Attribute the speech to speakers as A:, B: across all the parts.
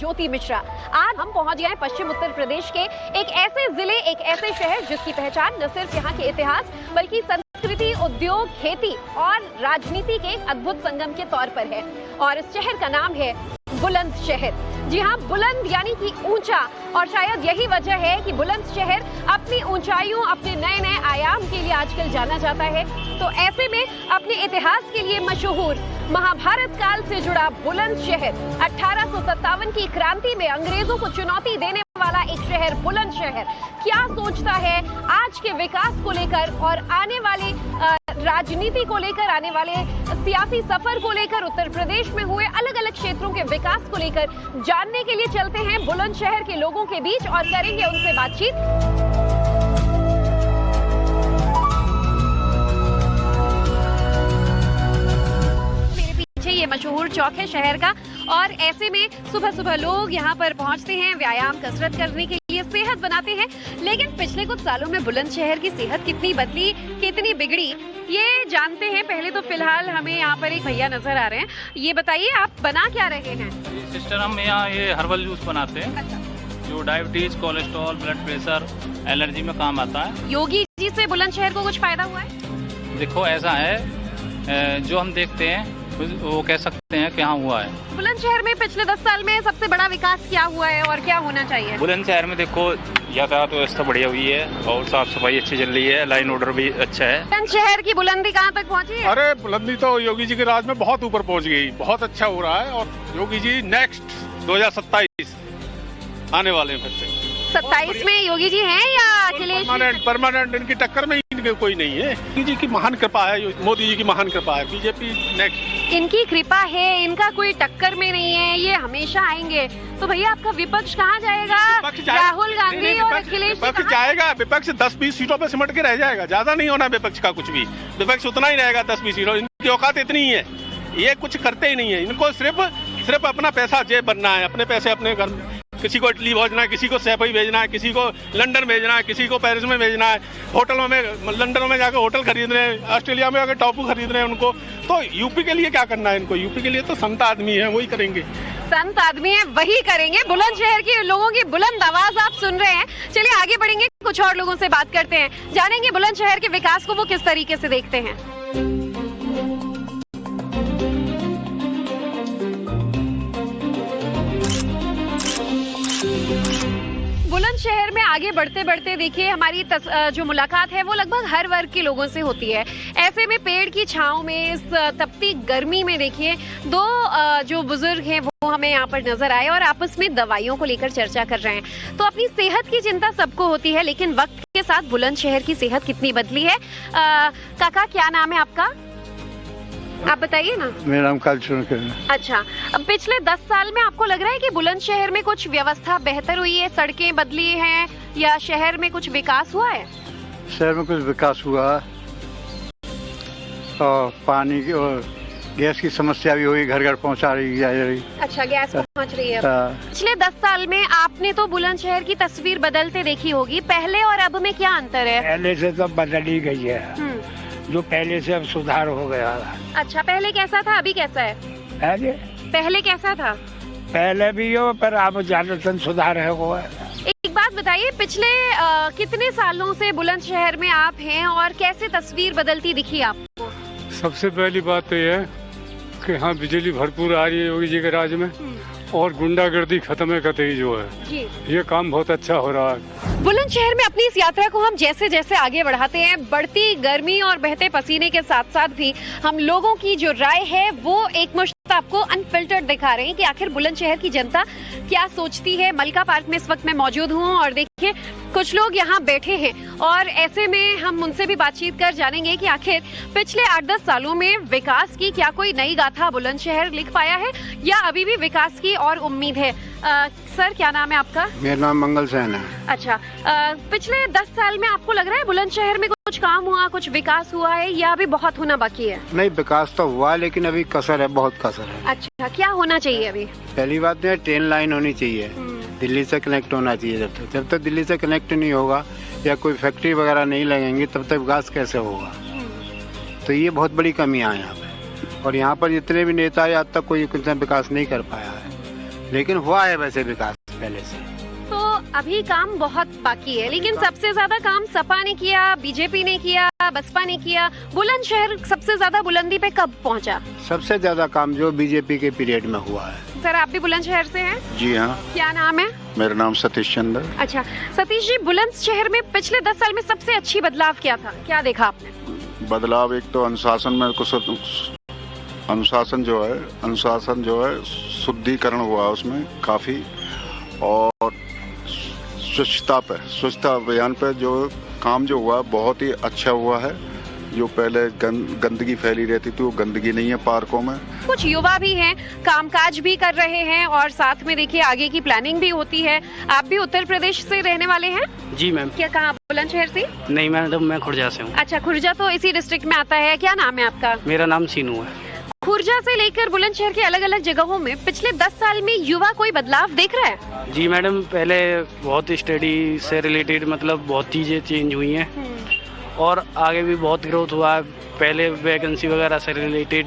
A: ज्योति मिश्रा। आज हम पहुंच गए पश्चिम उत्तर प्रदेश के एक ऐसे जिले, एक ऐसे शहर जिसकी पहचान न सिर्फ यहाँ के इतिहास बल्कि संस्कृति, उद्योग, खेती और राजनीति के एक अद्भुत संगम के तौर पर है। और इस शहर का नाम है बुलंदशहर। जी हाँ, बुलंद यानी कि ऊंचा, और शायद यही वजह है कि बुलंदशहर अपनी ऊंचाइयों, अपने नए नए आयाम के लिए आजकल जाना जाता है। तो ऐसे में अपने इतिहास के लिए मशहूर महाभारत काल से जुड़ा बुलंदशहर, 1857 की क्रांति में अंग्रेजों को चुनौती देने वाला एक शहर बुलंदशहर क्या सोचता है आज के विकास को लेकर और आने वाले राजनीति को लेकर, आने वाले सियासी सफर को लेकर, उत्तर प्रदेश में हुए अलग अलग क्षेत्रों के विकास को लेकर जानने के लिए चलते हैं बुलंदशहर के लोगों के बीच और करेंगे उनसे बातचीत। ये मशहूर चौक है शहर का, और ऐसे में सुबह सुबह लोग यहाँ पर पहुँचते हैं व्यायाम, कसरत करने के लिए, सेहत बनाते हैं। लेकिन पिछले कुछ सालों में बुलंदशहर की सेहत कितनी बदली, कितनी बिगड़ी, ये जानते हैं। पहले तो फिलहाल हमें यहाँ पर एक भैया नजर आ रहे हैं। ये बताइए, आप बना क्या रहे हैं?
B: सिस्टर, हम यहाँ ये हर्बल जूस बनाते हैं।
A: अच्छा।
B: जो diabetes, cholesterol, blood pressure, allergy में काम आता है।
A: योगी जी से बुलंदशहर को कुछ फायदा हुआ है?
B: देखो, ऐसा है, जो हम देखते हैं वो कह सकते हैं कि हाँ हुआ है।
A: बुलंदशहर में पिछले 10 साल में सबसे बड़ा विकास क्या हुआ है और क्या होना चाहिए?
B: बुलंदशहर में देखो, यातायात व्यवस्था बढ़िया हुई है और साफ सफाई अच्छी चल रही है, लाइन ऑर्डर भी अच्छा है।
A: बुलंदशहर की बुलंदी कहाँ तक पहुँची है?
C: अरे बुलंदी तो योगी जी के राज में बहुत ऊपर पहुँच गई, बहुत अच्छा हो रहा है। और योगी जी नेक्स्ट 2027 आने वाले हैं। फिर से
A: 27 में योगी जी हैं या अखिलेश?
C: परमानेंट इनकी टक्कर में इनके कोई नहीं है। योगी जी की महान कृपा है, मोदी जी की महान कृपा है, बीजेपी नेक्स्ट।
A: इनकी कृपा है, इनका कोई टक्कर में नहीं है, ये हमेशा आएंगे। तो भैया आपका विपक्ष कहाँ जाएगा? राहुल गांधी और अखिलेश
C: विपक्ष जाएगा। विपक्ष 10-20 सीटों पे सिमट के रह जाएगा, ज्यादा नहीं होना विपक्ष का कुछ भी। विपक्ष उतना ही रहेगा, 10-20 सीटों। इनकी औकात इतनी ही है, ये कुछ करते ही नहीं है। इनको सिर्फ अपना पैसा जेब भरना है, अपने पैसे अपने घर। किसी को इटली भेजना है, किसी को सैफई भेजना है, किसी को लंदन भेजना है, किसी को पेरिस में भेजना है, होटलों में, लंदन में जाकर होटल खरीद रहे हैं, ऑस्ट्रेलिया में जाकर टॉपू खरीद रहे हैं उनको। तो यूपी के लिए क्या करना है इनको? यूपी के लिए तो संत आदमी है, वही करेंगे।
A: संत आदमी है, वही करेंगे। बुलंदशहर के लोगों की बुलंद आवाज आप सुन रहे हैं। चलिए आगे बढ़ेंगे, कुछ और लोगों से बात करते हैं, जानेंगे बुलंदशहर के विकास को वो किस तरीके से देखते हैं। बुलंदशहर में आगे बढ़ते बढ़ते देखिए हमारी जो मुलाकात है वो लगभग हर वर्ग के लोगों से होती है। ऐसे में पेड़ की छांव में, इस तपती गर्मी में देखिए दो जो बुजुर्ग हैं वो हमें यहाँ पर नजर आए और आपस में दवाइयों को लेकर चर्चा कर रहे हैं। तो अपनी सेहत की चिंता सबको होती है, लेकिन वक्त के साथ बुलंदशहर की सेहत कितनी बदली है। काका, क्या नाम है आपका? आप बताइए ना।
D: मेरा नाम कालचरण है।
A: अच्छा, अब पिछले 10 साल में आपको लग रहा है कि बुलंदशहर में कुछ व्यवस्था बेहतर हुई है, सड़कें बदली हैं या शहर में कुछ विकास हुआ है?
D: शहर में कुछ विकास हुआ है और पानी की और गैस की समस्या भी हुई, घर घर पहुंचा रही जा रही।
A: अच्छा, गैस पहुंच रही है। पिछले 10 साल में आपने तो बुलंदशहर की तस्वीर बदलते देखी होगी, पहले और अब में क्या अंतर है?
E: पहले से तो बदल ही गई है, जो पहले से अब सुधार हो गया।
A: अच्छा, पहले कैसा था, अभी कैसा है? पहले कैसा था?
E: पहले भी हो, पर अब ज्यादातर सुधार है वो।
A: एक बात बताइए, पिछले कितने सालों से बुलंदशहर में आप हैं और कैसे तस्वीर बदलती दिखी आपको?
F: सबसे पहली बात तो ये है कि हाँ, बिजली भरपूर आ रही है योगी जी के राज में, और गुंडागर्दी खत्म है कतई जो है जी। ये काम बहुत अच्छा हो रहा है।
A: बुलंदशहर में अपनी इस यात्रा को हम जैसे जैसे आगे बढ़ाते हैं, बढ़ती गर्मी और बहते पसीने के साथ साथ भी हम लोगों की जो राय है वो एक मुश्त आपको अनफिल्टर्ड दिखा रहे हैं कि आखिर बुलंदशहर की जनता क्या सोचती है। मलका पार्क में इस वक्त मैं मौजूद हूँ और देखिए कुछ लोग यहाँ बैठे हैं और ऐसे में हम उनसे भी बातचीत कर जानेंगे कि आखिर पिछले 8-10 सालों में विकास की क्या कोई नई गाथा बुलंदशहर लिख पाया है या अभी भी विकास की और उम्मीद है। सर, क्या नाम है आपका?
D: मेरा नाम मंगल सेन है।
A: अच्छा, पिछले 10 साल में आपको लग रहा है बुलंदशहर में कुछ काम हुआ, कुछ विकास हुआ है या अभी बहुत होना बाकी है?
D: नहीं, विकास तो हुआ लेकिन अभी कसर है, बहुत कसर है।
A: अच्छा, क्या होना चाहिए अभी?
D: पहली बात है ट्रेन लाइन होनी चाहिए, दिल्ली से कनेक्ट होना चाहिए। जब तक दिल्ली से कनेक्ट नहीं होगा या कोई फैक्ट्री वगैरह नहीं लगेंगी तब तक विकास कैसे होगा? तो ये बहुत बड़ी कमियां हैं यहाँ पे, और यहाँ पर जितने भी नेता है आज तक कोई कुछ विकास नहीं कर पाया है। लेकिन हुआ है वैसे विकास पहले से।
A: तो अभी काम बहुत बाकी है, लेकिन सबसे ज्यादा काम सपा ने किया, बीजेपी ने किया, बसपा ने किया। बुलंदशहर सबसे ज्यादा बुलंदी पे कब पहुंचा?
D: सबसे ज्यादा काम जो बीजेपी के पीरियड में हुआ है।
A: सर, आप भी बुलंदशहर से हैं?
G: जी हाँ।
A: क्या नाम है?
G: मेरा नाम सतीश चंद्र।
A: अच्छा सतीश जी, बुलंदशहर में पिछले 10 साल में सबसे अच्छी बदलाव क्या था, क्या देखा आपने?
G: बदलाव एक तो अनुशासन में कुछ अनुशासन जो है शुद्धिकरण हुआ उसमें काफी, और स्वच्छता अभियान पे जो काम जो हुआ बहुत ही अच्छा हुआ है। जो पहले गंदगी फैली रहती थी वो गंदगी नहीं है पार्कों में।
A: कुछ युवा भी हैं, कामकाज भी कर रहे हैं और साथ में देखिए आगे की प्लानिंग भी होती है। आप भी उत्तर प्रदेश से रहने वाले हैं?
H: जी मैम।
A: क्या कहाँ, बुलंदशहर से?
H: नहीं मैडम, मैं खुर्जा से हूँ।
A: अच्छा, खुर्जा तो इसी डिस्ट्रिक्ट में आता है। क्या नाम है आपका?
H: मेरा नाम सीनू है।
A: खुर्जा से लेकर बुलंदशहर के अलग अलग जगहों में पिछले 10 साल में युवा कोई बदलाव देख रहा है?
H: जी मैडम, पहले बहुत स्टडी से रिलेटेड मतलब बहुत चीजें चेंज हुई हैं और आगे भी बहुत ग्रोथ हुआ है। पहले वैकेंसी वगैरह से रिलेटेड,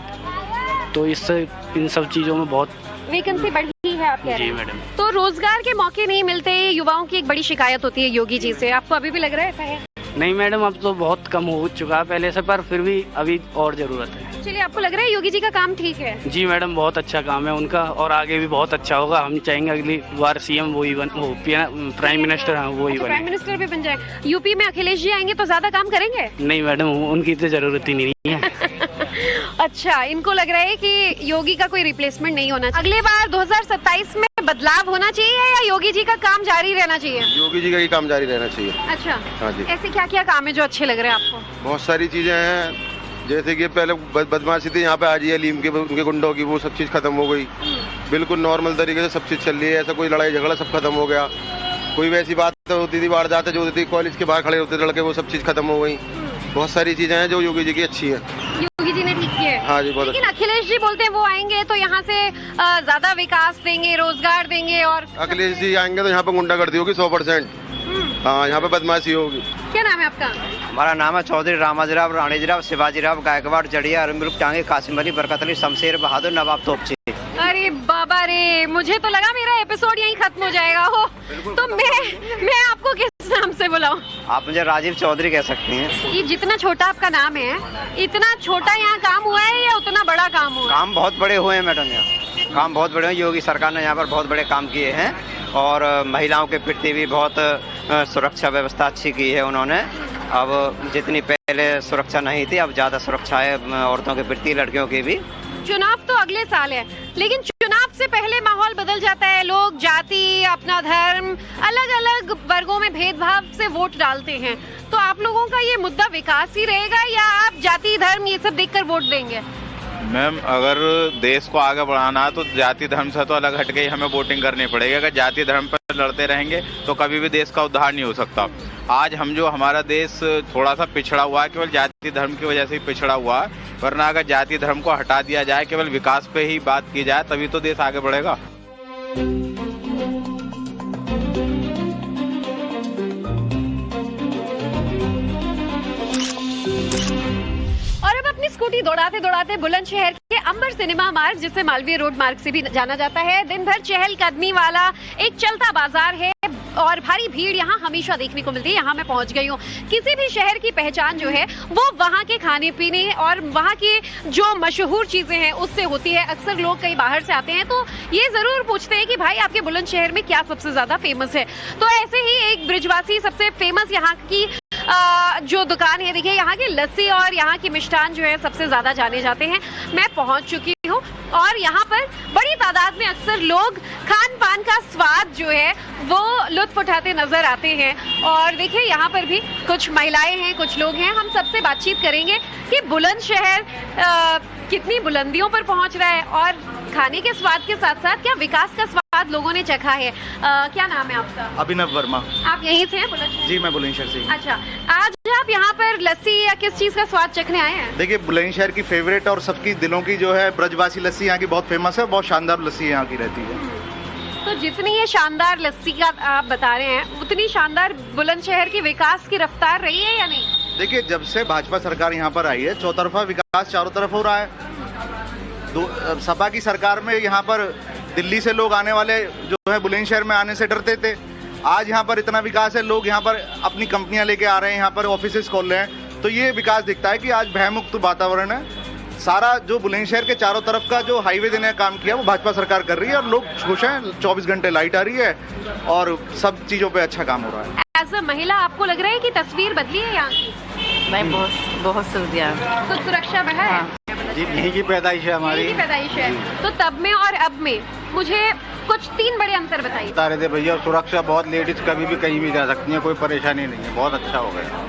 H: तो इससे इन सब चीजों में बहुत
A: वैकेंसी बढ़ी है आप कह रहे हैं?
H: जी मैडम।
A: तो रोजगार के मौके नहीं मिलते, युवाओं की एक बड़ी शिकायत होती है योगी जी से, आपको अभी भी लग रहा है ऐसा है?
H: नहीं मैडम, अब तो बहुत कम हो चुका है पहले से, पर फिर भी अभी और जरूरत है।
A: चलिए, आपको लग रहा है योगी जी का काम ठीक है?
H: जी मैडम, बहुत अच्छा काम है उनका और आगे भी बहुत अच्छा होगा। हम चाहेंगे अगली बार सीएम वही प्राइम मिनिस्टर वही बने।
A: प्राइम मिनिस्टर भी बन जाए। यूपी में अखिलेश जी आएंगे तो ज्यादा काम करेंगे?
H: नहीं मैडम, उनकी तो जरूरत ही नहीं है।
A: अच्छा, इनको लग रहा है कि योगी का कोई रिप्लेसमेंट नहीं होना चाहिए। अगले बार 2027 में बदलाव होना चाहिए या योगी जी का काम जारी रहना चाहिए?
G: योगी जी का ही काम जारी रहना चाहिए।
A: अच्छा,
G: हाँ जी।
A: ऐसे क्या क्या काम है जो अच्छे लग रहे हैं आपको?
G: बहुत सारी चीजें हैं, जैसे कि पहले बदमाशी थी यहाँ पे आज ये लीम के उनके गुंडों की, वो सब चीज खत्म हो गई। बिल्कुल नॉर्मल तरीके से सब चीज चल रही है, ऐसा कोई लड़ाई झगड़ा सब खत्म हो गया। कोई वैसी बात होती थी, वारदातें जो होती थी कॉलेज के बाहर खड़े होते थे लड़के, वो सब चीज खत्म हो गई। बहुत सारी चीजें हैं जो योगी जी की अच्छी है।
A: योगी जी ने ठीक किया है?
G: हाँ जी, बहुत।
A: लेकिन अखिलेश जी बोलते हैं वो आएंगे तो यहाँ से ज्यादा विकास देंगे, रोजगार देंगे। और
G: अखिलेश जी आएंगे तो यहाँ पे गुंडागर्दी होगी 100%। हाँ, यहाँ पे बदमाशी होगी।
A: क्या नाम है आपका?
I: हमारा नाम है चौधरी रामाजीराव, राणीजीराव, शिवाजीराव, गायकवाड़, जड़िया, अरमरुख, टांगे, कासिम अली, बरकत अली, शमशेर बहादुर, नवाब तोपची।
A: अरे बाबा रे, मुझे तो लगा मेरा एपिसोड यहीं खत्म हो जाएगा हो। तो मैं आपको किस नाम से बुलाऊं?
I: आप मुझे राजीव चौधरी कह सकती हैं।
A: ये जितना छोटा आपका नाम है, इतना छोटा यहाँ काम हुआ है या उतना बड़ा काम हुआ?
I: काम बहुत बड़े हुए हैं मैडम, यहाँ काम बहुत बड़े हैं। योगी सरकार ने यहाँ पर बहुत बड़े काम किए हैं और महिलाओं के प्रति भी बहुत सुरक्षा व्यवस्था अच्छी की है उन्होंने। अब जितनी पहले सुरक्षा नहीं थी, अब ज्यादा सुरक्षा है औरतों के प्रति, लड़कियों की भी।
A: चुनाव तो अगले साल है, लेकिन चुनाव से पहले माहौल बदल जाता है। लोग जाति, अपना धर्म, अलग अलग वर्गों में भेदभाव से वोट डालते हैं। तो आप लोगों का ये मुद्दा विकास ही रहेगा या आप जाति, धर्म ये सब देखकर वोट देंगे?
B: मैम, अगर देश को आगे बढ़ाना है तो जाति धर्म से तो अलग हटके ही हमें वोटिंग करनी पड़ेगी। अगर जाति धर्म पर लड़ते रहेंगे तो कभी भी देश का उद्धार नहीं हो सकता। आज हमारा देश थोड़ा सा पिछड़ा हुआ है, केवल जाति धर्म की वजह से ही पिछड़ा हुआ है। वरना अगर जाति धर्म को हटा दिया जाए, केवल विकास पे ही बात की जाए, तभी तो देश आगे बढ़ेगा।
A: और अब अपनी स्कूटी दौड़ाते दौड़ाते बुलंदशहर के अंबर सिनेमा मार्ग, जिसे मालवीय रोड मार्ग से भी जाना जाता है, दिन भर चहलकदमी वाला एक चलता बाजार है और भारी भीड़ यहाँ हमेशा देखने को मिलती है। यहाँ मैं पहुँच गई हूँ। किसी भी शहर की पहचान जो है वो वहाँ के खाने पीने और वहाँ की जो मशहूर चीजें हैं उससे होती है। अक्सर लोग कहीं बाहर से आते हैं तो ये जरूर पूछते हैं कि भाई आपके बुलंदशहर में क्या सबसे ज्यादा फेमस है। तो ऐसे ही एक ब्रिजवासी सबसे फेमस यहाँ की जो दुकान है, देखिए यहाँ की लस्सी और यहाँ की मिष्ठान जो है सबसे ज्यादा जाने जाते हैं। मैं पहुंच चुकी हूँ और यहाँ पर बड़ी तादाद में अक्सर लोग खान पान का स्वाद जो है वो लुत्फ उठाते नजर आते हैं। और देखिए यहाँ पर भी कुछ महिलाएं हैं, कुछ लोग हैं। हम सबसे बातचीत करेंगे कि बुलंदशहर कितनी बुलंदियों पर पहुंच रहा है और खाने के स्वाद के साथ साथ क्या विकास का स्वाद लोगों ने चखा है। क्या नाम है आपका?
J: अभिनव वर्मा।
A: आप यहीं से हैं बुलंदशहर?
J: जी, मैं बुलंदशहर से।
A: अच्छा, आज आप यहाँ पर लस्सी या किस चीज का स्वाद चखने आए हैं?
J: देखिए, बुलंदशहर की फेवरेट और सबकी दिलों की जो है ब्रजवासी लस्सी यहाँ की बहुत फेमस है। बहुत शानदार लस्सी यहाँ की रहती है।
A: तो जितनी ये शानदार लस्सी का आप बता रहे हैं, उतनी शानदार बुलंदशहर की विकास की रफ्तार रही है या नहीं?
J: देखिए, जब से भाजपा सरकार यहाँ पर आई है, चौतरफा विकास चारों तरफ हो रहा है। सपा की सरकार में यहाँ पर दिल्ली से लोग आने वाले जो है बुलंदशहर में आने से डरते थे। आज यहाँ पर इतना विकास है, लोग यहाँ पर अपनी कंपनियां लेके आ रहे हैं, यहाँ पर ऑफिसेज खोल रहे हैं, तो ये विकास दिखता है कि आज भयमुक्त वातावरण है। सारा जो बुलंदशहर के चारों तरफ का जो हाईवे देने का काम किया वो भाजपा सरकार कर रही है और लोग खुश हैं। 24 घंटे लाइट आ रही है और सब चीजों पे अच्छा काम हो रहा है।
A: एज अ महिला आपको लग रहा है कि तस्वीर बदली है यहाँ की?
K: नहीं, बहुत सुविधा है।
A: तो सुरक्षा बढ़ा है?
D: जी, यहीं की पैदाइश है हमारी।
A: यहीं की पैदाइश है। तो तब में और अब में मुझे कुछ 3 बड़े अंतर बताइए।
D: बता रहे थे भैया, सुरक्षा बहुत, लेडीज कभी भी कहीं भी जा सकती है, कोई परेशानी नहीं है, बहुत अच्छा हो गया।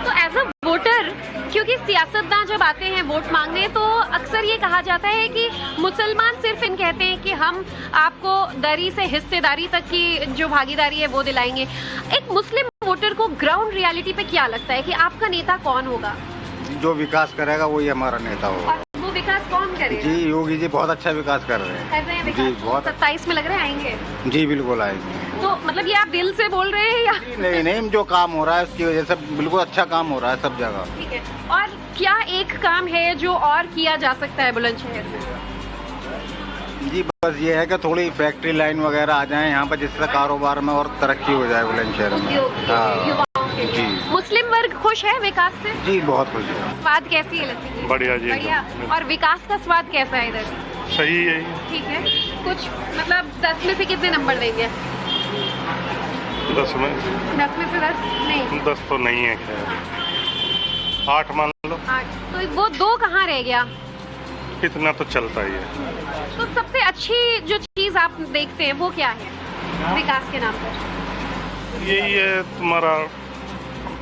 A: तो एज अ वोटर, क्योंकि सियासतदान जब आते हैं वोट मांगने तो अक्सर ये कहा जाता है कि मुसलमान सिर्फ इन कहते हैं कि हम आपको दरी से हिस्सेदारी तक की जो भागीदारी है वो दिलाएंगे। एक मुस्लिम वोटर को ग्राउंड रियलिटी पे क्या लगता है कि आपका नेता कौन होगा?
D: जो विकास करेगा वही हमारा नेता होगा।
A: और वो विकास कौन करेगा?
D: जी, योगी जी बहुत अच्छा विकास कर रहे हैं।
A: कर रहे हैं विकास?
D: जी, बहुत।
A: 27 में लग रहा है आएंगे?
D: जी बिल्कुल आएंगे।
A: तो मतलब ये आप दिल से बोल रहे हैं या?
D: नहीं, जो काम हो रहा है उसकी वजह से बिल्कुल अच्छा काम हो रहा है सब जगह।
A: ठीक है। और क्या एक काम है जो और किया जा सकता है बुलंदशहर में?
D: जी बस ये है कि थोड़ी फैक्ट्री लाइन वगैरह आ जाए यहाँ पर, जिससे कारोबार में और तरक्की हो जाए बुलंदशहर में। हाँ जी।
A: मुस्लिम वर्ग खुश है विकास से?
D: जी बहुत खुश है।
A: स्वाद कैसी है लस्सी की?
C: बढ़िया जी।
A: बढ़िया। और विकास का स्वाद कैसा है इधर?
C: सही है।
A: ठीक है। कुछ मतलब 10 में से कितने नंबर देंगे?
C: 10 में
A: 10 में से 10 नहीं?
C: 10 तो नहीं है, 8 मान लो।
A: 8। तो वो 2 कहाँ रह गया?
C: इतना तो चलता ही है।
A: तो सबसे अच्छी जो चीज आप देखते हैं वो क्या है विकास के नाम पर?
C: यही है तुम्हारा,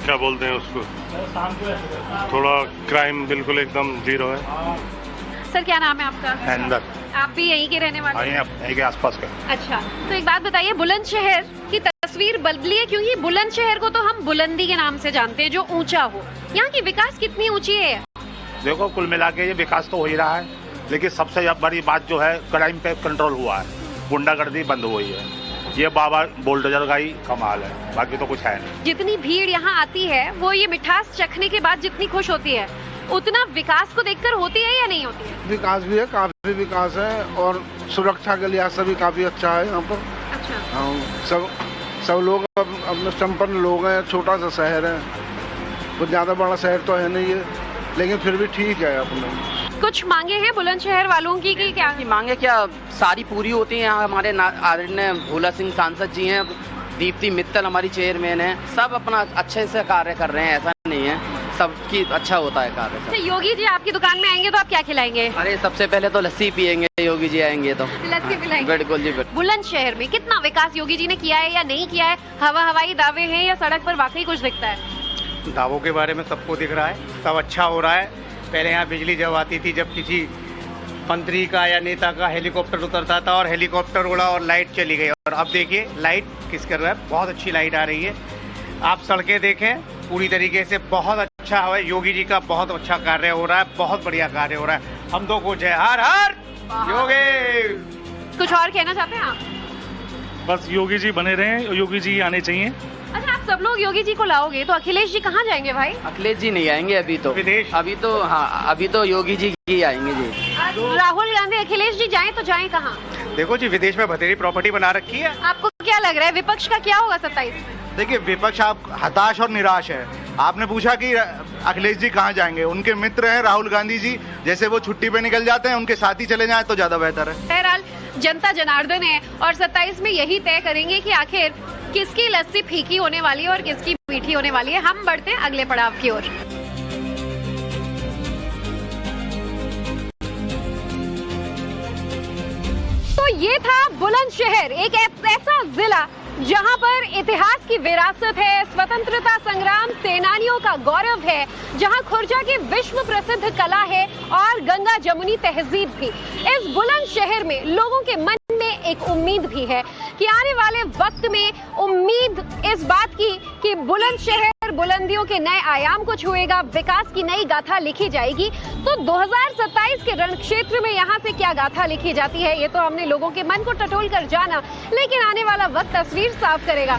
C: क्या बोलते हैं उसको, थोड़ा क्राइम बिल्कुल एकदम 0 है।
A: सर क्या नाम है आपका?
C: अंदर।
A: आप भी यहीं के रहने वाले हैं?
C: यहीं के आसपास का।
A: अच्छा, तो एक बात बताइए, बुलंदशहर की तस्वीर बदली है क्योंकि बुलंदशहर को तो हम बुलंदी के नाम से जानते हैं, जो ऊंचा हो। यहाँ की विकास कितनी ऊंची है?
L: देखो कुल मिला के ये विकास तो हो ही रहा है, लेकिन सबसे बड़ी बात जो है क्राइम पे कंट्रोल हुआ है, गुंडागर्दी बंद हुई है। ये बाबा बुलडोजर का ही कमाल है, बाकी तो कुछ है नहीं।
A: जितनी भीड़ यहाँ आती है वो ये मिठास चखने के बाद जितनी खुश होती है, उतना विकास को देखकर होती है या नहीं होती है?
M: विकास भी है, काफी विकास है और सुरक्षा के लिहाज से भी काफी अच्छा है यहाँ पर।
A: अच्छा।
M: सब लोग अपने संपन्न लोग हैं, छोटा सा शहर है, कुछ ज्यादा बड़ा शहर तो है नहीं है, लेकिन फिर भी ठीक है अपने।
A: कुछ मांगे हैं बुलंदशहर वालों की कि क्या?
K: मांगे क्या सारी पूरी होती हैं। यहाँ हमारे आदरणीय भोला सिंह सांसद जी हैं, दीप्ति मित्तल हमारी चेयरमैन है, सब अपना अच्छे से कार्य कर रहे हैं, ऐसा नहीं है, सबकी अच्छा होता है कार्य।
A: अच्छा, योगी जी आपकी दुकान में आएंगे तो आप क्या खिलाएंगे?
K: अरे सबसे पहले तो लस्सी पियेंगे, योगी जी आएंगे तो
A: लस्सी पिलाएंगे।
K: बिल्कुल जी बिल्कुल।
A: बुलंदशहर में कितना विकास योगी जी ने किया है या नहीं किया है? हवाई दावे हैं या सड़क पर वाकई कुछ दिखता है?
N: दावों के बारे में सबको दिख रहा है, सब अच्छा हो रहा है। पहले यहाँ बिजली जब आती थी, जब किसी मंत्री का या नेता का हेलीकॉप्टर उतरता था और हेलीकॉप्टर उड़ा और लाइट चली गई, और अब देखिए लाइट किस कर रहा है, बहुत अच्छी लाइट आ रही है। आप सड़कें देखें पूरी तरीके से, बहुत अच्छा है। योगी जी का बहुत अच्छा कार्य हो रहा है, बहुत बढ़िया कार्य हो रहा है। हम तो कुछ है, हर हर योगी।
A: कुछ और कहना चाहते हैं आप?
C: बस योगी जी बने रहें, योगी जी आने चाहिए।
A: अच्छा, आप सब लोग योगी जी को लाओगे तो अखिलेश जी कहाँ जाएंगे भाई?
K: अखिलेश जी नहीं आएंगे अभी तो,
N: विदेश।
K: अभी तो हाँ, अभी तो योगी जी ही आएंगे जी।
A: राहुल गांधी अखिलेश जी जाएं तो जाएं कहाँ?
N: देखो जी, विदेश में बथेरी प्रॉपर्टी बना रखी है।
A: आपको क्या लग रहा है विपक्ष का क्या होगा 27 में?
J: देखिए, विपक्ष आप हताश और निराश है। आपने पूछा कि अखिलेश जी कहाँ जाएंगे, उनके मित्र हैं राहुल गांधी जी, जैसे वो छुट्टी पे निकल जाते हैं उनके साथ ही चले जाएं तो ज्यादा बेहतर है।
A: बहरहाल जनता जनार्दन है और 27 में यही तय करेंगे कि आखिर किसकी लस्सी फीकी होने वाली है और किसकी मीठी होने वाली है। हम बढ़ते हैं अगले पड़ाव की ओर। तो ये था बुलंदशहर, एक ऐसा जिला जहां पर इतिहास की विरासत है, स्वतंत्रता संग्राम सेनानियों का गौरव है, जहां खुर्जा की विश्व प्रसिद्ध कला है और गंगा जमुनी तहजीब भी। इस बुलंदशहर में लोगों के मन में एक उम्मीद भी है कि आने वाले वक्त में उम्मीद इस बात की कि बुलंदशहर बुलंदियों के नए आयाम को छुएगा, विकास की नई गाथा लिखी जाएगी। तो 2027 के रण क्षेत्र में यहाँ से क्या गाथा लिखी जाती है, ये तो हमने लोगों के मन को टटोल कर जाना, लेकिन आने वाला वक्त तस्वीर साफ करेगा।